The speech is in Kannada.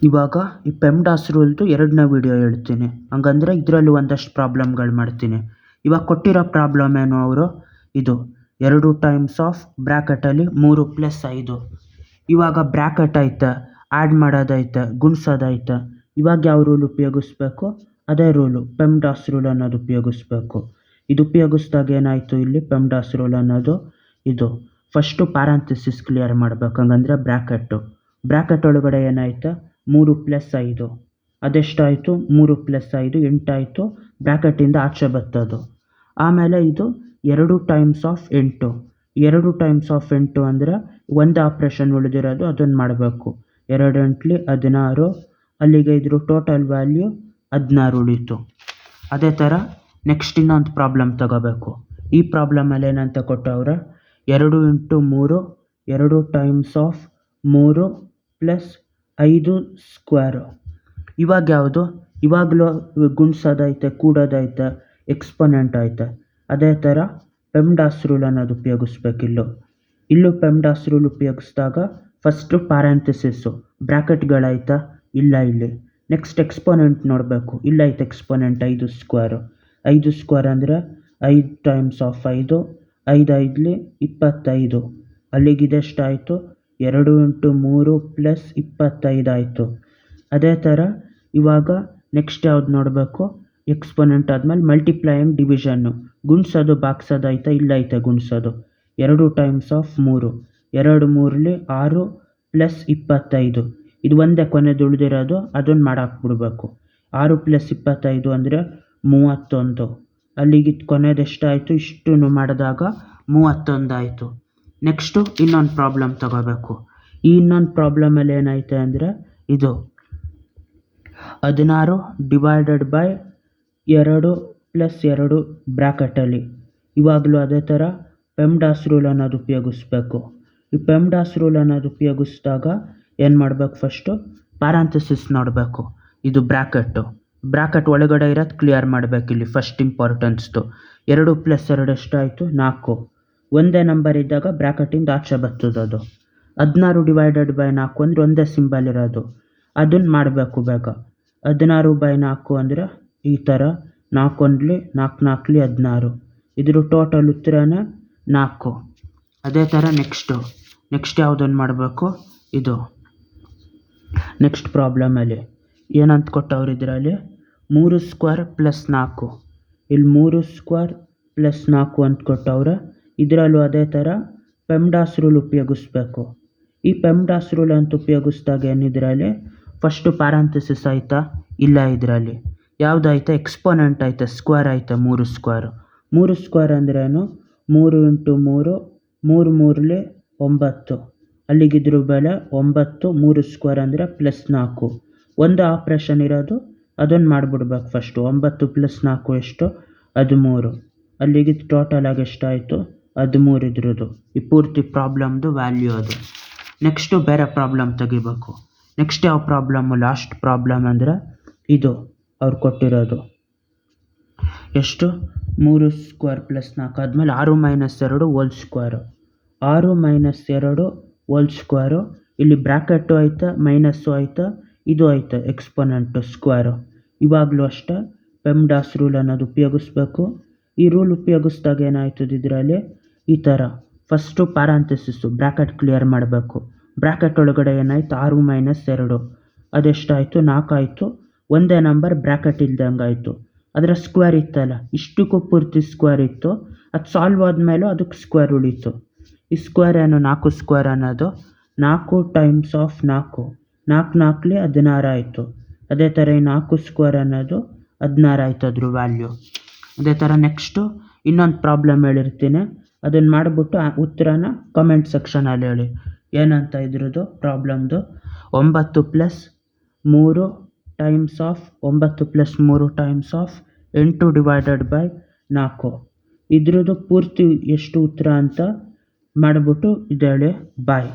ಇವಾಗ ಈ ಪೆಮ್ಡಾಸ್ ರೂಲ್ದು ಎರಡನೇ ವಿಡಿಯೋ ಹೇಳ್ತೀನಿ. ಹಂಗಂದ್ರೆ ಇದರಲ್ಲಿ ಒಂದಷ್ಟು ಪ್ರಾಬ್ಲಮ್ಗಳು ಮಾಡ್ತೀನಿ. ಇವಾಗ ಕೊಟ್ಟಿರೋ ಪ್ರಾಬ್ಲಮ್ ಏನು ಅವರು ಇದು 2 ಟೈಮ್ಸ್ ಆಫ್ ಬ್ರ್ಯಾಕೆಟಲ್ಲಿ 3 + 5. ಇವಾಗ ಬ್ರ್ಯಾಕೆಟ್ ಐತೆ, ಆ್ಯಡ್ ಮಾಡೋದೈತೆ, ಗುಣಿಸೋದೈತೆ. ಇವಾಗ ಯಾವ ರೂಲ್ ಉಪಯೋಗಿಸ್ಬೇಕು? ಅದೇ ರೂಲು, ಪೆಮ್ಡಾಸ್ ರೂಲ್ ಅನ್ನೋದು ಉಪಯೋಗಿಸ್ಬೇಕು. ಇದು ಉಪಯೋಗಿಸಿದಾಗ ಏನಾಯಿತು, ಇಲ್ಲಿ ಪೆಮ್ಡಾಸ್ ರೂಲ್ ಅನ್ನೋದು ಇದು ಫಸ್ಟು ಪ್ಯಾರಂಥೆಸಿಸ್ ಕ್ಲಿಯರ್ ಮಾಡಬೇಕು. ಹಂಗಂದ್ರೆ ಬ್ರ್ಯಾಕೆಟ್ ಒಳಗಡೆ ಏನಾಯ್ತು 3 + 5. ಅದೆಷ್ಟಾಯಿತು 3 + 5 8 ಆಯಿತು. ಬ್ರ್ಯಾಕೆಟಿಂದ ಆಚೆ ಬರ್ತದು. ಆಮೇಲೆ ಇದು 2 ಟೈಮ್ಸ್ ಆಫ್ 8. 2 ಟೈಮ್ಸ್ ಆಫ್ 8 ಅಂದರೆ ಒಂದು ಆಪ್ರೇಷನ್ ಉಳಿದಿರೋದು, ಅದನ್ನು ಮಾಡಬೇಕು. 2 8 16. ಅಲ್ಲಿಗೆ ಇದ್ರ ಟೋಟಲ್ ವ್ಯಾಲ್ಯೂ 16 ಉಳೀತು. ಅದೇ ಥರ ನೆಕ್ಸ್ಟ್ ಇನ್ನೊಂದು ಪ್ರಾಬ್ಲಮ್ ತಗೋಬೇಕು. ಈ ಪ್ರಾಬ್ಲಮಲ್ಲಿ ಏನಂತ ಕೊಟ್ಟವ್ರೆ, 2 × 3 2 ಟೈಮ್ಸ್ ಆಫ್ 3 + 5 ಸ್ಕ್ವೇರು. ಇವಾಗ ಯಾವುದು, ಇವಾಗಲೂ ಗುಣಿಸೋದೈತೆ, ಕೂಡೋದೈತೆ, ಎಕ್ಸ್ಪೊನೆಂಟ್ ಐತೆ. ಅದೇ ಥರ ಪೆಮ್ಡಾಸ್ ರೂಲ್ ಅನ್ನೋದು ಉಪಯೋಗಿಸ್ಬೇಕು. ಇಲ್ಲೂ ಪೆಮ್ಡಾಸ್ ರೂಲ್ ಉಪಯೋಗಿಸಿದಾಗ ಫಸ್ಟು ಪ್ಯಾರಂಥೆಸಿಸ್ಸು, ಬ್ರ್ಯಾಕೆಟ್ಗಳೈತಾ ಇಲ್ಲ ಇಲ್ಲಿ. ನೆಕ್ಸ್ಟ್ ಎಕ್ಸ್ಪೊನೆಂಟ್ ನೋಡಬೇಕು. ಇಲ್ಲೈತೆ ಎಕ್ಸ್ಪೊನೆಂಟ್ 5 ಸ್ಕ್ವೇರು. 5 ಸ್ಕ್ವೇರ್ ಅಂದರೆ 5 ಟೈಮ್ಸ್ ಆಫ್ 5. 5 5 25. ಅಲ್ಲಿಗಿದೆಷ್ಟಾಯಿತು 2 × 3 + 25 ಆಯಿತು. ಅದೇ ಥರ ಇವಾಗ ನೆಕ್ಸ್ಟ್ ಯಾವ್ದು ನೋಡಬೇಕು, ಎಕ್ಸ್ಪೊನೆಂಟ್ ಆದಮೇಲೆ ಮಲ್ಟಿಪ್ಲೈಯಿಂಗ್ ಡಿವಿಷನ್ನು, ಗುಣಿಸೋದು ಭಾಗಿಸೋದೈತೆ, ಇಲ್ಲೈತೆ ಗುಣಿಸೋದು. 2 times of 3. 2 3 6 + 25. ಇದು ಒಂದೇ ಕೊನೆದು ಉಳಿದಿರೋದು, ಅದನ್ನು ಮಾಡಾಕ್ಬಿಡ್ಬೇಕು. 6 + 25 ಅಂದರೆ 31. ಅಲ್ಲಿಗೆ ಕೊನೆದು ಎಷ್ಟಾಯಿತು, ಇಷ್ಟನ್ನು ಮಾಡಿದಾಗ 31 ಆಯಿತು. ನೆಕ್ಸ್ಟು ಇನ್ನೊಂದು ಪ್ರಾಬ್ಲಮ್ ತಗೋಬೇಕು. ಈ ಇನ್ನೊಂದು ಪ್ರಾಬ್ಲಮಲ್ಲಿ ಏನೈತೆ ಅಂದರೆ ಇದು 16 / 2 + 2 ಬ್ರ್ಯಾಕೆಟಲ್ಲಿ. ಇವಾಗಲೂ ಅದೇ ಥರ ಪೆಮ್ಡಾಸ್ ರೂಲ್ ಅನ್ನೋದು ಉಪಯೋಗಿಸ್ಬೇಕು. ಈ ಪೆಮ್ಡಾಸ್ ರೂಲ್ ಅನ್ನೋದು ಉಪಯೋಗಿಸಿದಾಗ ಏನು ಮಾಡಬೇಕು, ಫಸ್ಟು ಪ್ಯಾರಂಥೆಸಿಸ್ ನೋಡಬೇಕು. ಇದು ಬ್ರ್ಯಾಕೆಟ್ ಒಳಗಡೆ ಇರೋದು ಕ್ಲಿಯರ್ ಮಾಡಬೇಕು. ಇಲ್ಲಿ ಫಸ್ಟ್ ಇಂಪಾರ್ಟೆನ್ಸ್ದು 2 + 2 ಎಷ್ಟಾಯಿತು 4. ಒಂದೇ ನಂಬರ್ ಇದ್ದಾಗ ಬ್ರ್ಯಾಕೆಟಿಂದ ಆಚೆ ಬರ್ತದೆ ಅದು. 16 / 4 ಅಂದರೆ ಒಂದೇ ಸಿಂಬಲ್ ಇರೋದು, ಅದನ್ನು ಮಾಡಬೇಕು ಬೇಗ. 16 / 4 ಅಂದರೆ ಈ ಥರ 4 1 4 4 16. ಇದ್ರ ಟೋಟಲ್ ಉತ್ತರನೇ 4. ಅದೇ ಥರ ನೆಕ್ಸ್ಟ್ ಯಾವುದನ್ನು ಮಾಡಬೇಕು, ಇದು ನೆಕ್ಸ್ಟ್ ಪ್ರಾಬ್ಲಮಲ್ಲಿ ಏನಂತ ಕೊಟ್ಟವ್ರು, ಇದರಲ್ಲಿ 3 ಸ್ಕ್ವೇರ್ + 4. ಇಲ್ಲಿ 3 ಸ್ಕ್ವೇರ್ + 4 ಅಂತ ಕೊಟ್ಟವ್ರೆ. ಇದರಲ್ಲೂ ಅದೇ ಥರ ಪೆಮ್ಡಾಸ್ ರೂಲ್ ಉಪಯೋಗಿಸ್ಬೇಕು. ಈ ಪೆಮ್ಡಾಸ್ ರೂಲ್ ಅಂತ ಉಪಯೋಗಿಸಿದಾಗ ಏನಿದ್ರಲ್ಲಿ ಫಸ್ಟು ಪ್ಯಾರಂಥೆಸಿಸ್ ಆಯಿತಾ ಇಲ್ಲ, ಇದರಲ್ಲಿ ಯಾವುದೈತೆ ಎಕ್ಸ್ಪೊನೆಂಟ್ ಐತೆ, ಸ್ಕ್ವೇರ್ ಐತೆ 3 ಸ್ಕ್ವೇರು. 3 ಸ್ಕ್ವೇರ್ ಅಂದ್ರೇನು 3 × 3 3 3 9. ಅಲ್ಲಿಗಿದ್ರ ಬೆಲೆ 9. 3 ಸ್ಕ್ವೇರ್ ಅಂದರೆ +4. ಒಂದು ಆಪ್ರೇಷನ್ ಇರೋದು, ಅದನ್ನು ಮಾಡಿಬಿಡ್ಬೇಕು ಫಸ್ಟು. 9 + 4 ಎಷ್ಟು 13. ಅಲ್ಲಿಗೆ ಟೋಟಲ್ ಆಗಿ ಎಷ್ಟಾಯಿತು 13 ಇದ್ರದ್ದು. ಈ ಪೂರ್ತಿ ಪ್ರಾಬ್ಲಮ್ದು ವ್ಯಾಲ್ಯೂ ಅದು. ನೆಕ್ಸ್ಟು ಬೇರೆ ಪ್ರಾಬ್ಲಮ್ ತೆಗಿಬೇಕು. ನೆಕ್ಸ್ಟ್ ಯಾವ ಪ್ರಾಬ್ಲಮ್ಮು, ಲಾಸ್ಟ್ ಪ್ರಾಬ್ಲಮ್ ಅಂದರೆ ಇದು ಅವ್ರು ಕೊಟ್ಟಿರೋದು ಎಷ್ಟು 3 ಸ್ಕ್ವೇರ್ + 4 ಆದಮೇಲೆ 6 - 2 ಹೋಲ್ ಸ್ಕ್ವೇರು. 6 - 2 hole square. ಇಲ್ಲಿ ಬ್ರ್ಯಾಕೆಟು ಐತೆ, ಮೈನಸ್ಸು ಐತೆ, ಇದು ಐತೆ ಎಕ್ಸ್ಪೊನೆಂಟು ಸ್ಕ್ವೇರು. ಇವಾಗಲೂ ಅಷ್ಟೇ ಪೆಮ್ಡಾಸ್ ರೂಲ್ ಅನ್ನೋದು ಉಪಯೋಗಿಸ್ಬೇಕು. ಈ ರೂಲ್ ಉಪಯೋಗಿಸಿದಾಗ ಏನಾಯ್ತದೆ, ಇದರಲ್ಲಿ ಈ ಥರ ಫಸ್ಟು ಪ್ಯಾರಂಥೆಸಿಸ್ಸು, ಬ್ರ್ಯಾಕೆಟ್ ಕ್ಲಿಯರ್ ಮಾಡಬೇಕು. ಬ್ರ್ಯಾಕೆಟ್ ಒಳಗಡೆ ಏನಾಯ್ತು 6 - 2 ಅದೆಷ್ಟಾಯಿತು 4 ಆಯಿತು. ಒಂದೇ ನಂಬರ್ ಬ್ರ್ಯಾಕೆಟ್ ಇಲ್ದಂಗೆ ಆಯಿತು. ಅದರ ಸ್ಕ್ವೇರ್ ಇತ್ತಲ್ಲ, ಇಷ್ಟಕ್ಕೂ ಪೂರ್ತಿ ಸ್ಕ್ವೇರ್ ಇತ್ತು. ಅದು ಸಾಲ್ವ್ ಆದಮೇಲೂ ಅದಕ್ಕೆ ಸ್ಕ್ವೇರ್ ಉಳೀತು. ಈ ಸ್ಕ್ವೇರ್ ಏನು 4 ಸ್ಕ್ವೇರ್ ಅನ್ನೋದು 4 ಟೈಮ್ಸ್ ಆಫ್ 4. 4 4 16 ಆಯಿತು. ಅದೇ ಥರ ಈ 4 ಸ್ಕ್ವೇರ್ ಅನ್ನೋದು 16 ಆಯಿತು ಅದ್ರ ವ್ಯಾಲ್ಯೂ. ಅದೇ ಥರ ನೆಕ್ಸ್ಟು ಇನ್ನೊಂದು ಪ್ರಾಬ್ಲಮ್ ಹೇಳಿರ್ತೀನಿ, ಅದನ್ನು ಮಾಡಿಬಿಟ್ಟು ಉತ್ತರನ ಕಮೆಂಟ್ ಸೆಕ್ಷನಲ್ಲಿ ಹೇಳಿ ಏನಂತ ಇದ್ರದ್ದು ಪ್ರಾಬ್ಲಮ್ದು. 9 + 3 ಟೈಮ್ಸ್ ಆಫ್ 9 + 3 ಟೈಮ್ಸ್ ಆಫ್ 8 / 4. ಇದ್ರದ್ದು ಪೂರ್ತಿ ಎಷ್ಟು ಉತ್ತರ ಅಂತ ಮಾಡಿಬಿಟ್ಟು ಇದು ಹೇಳಿ. ಬಾಯ್.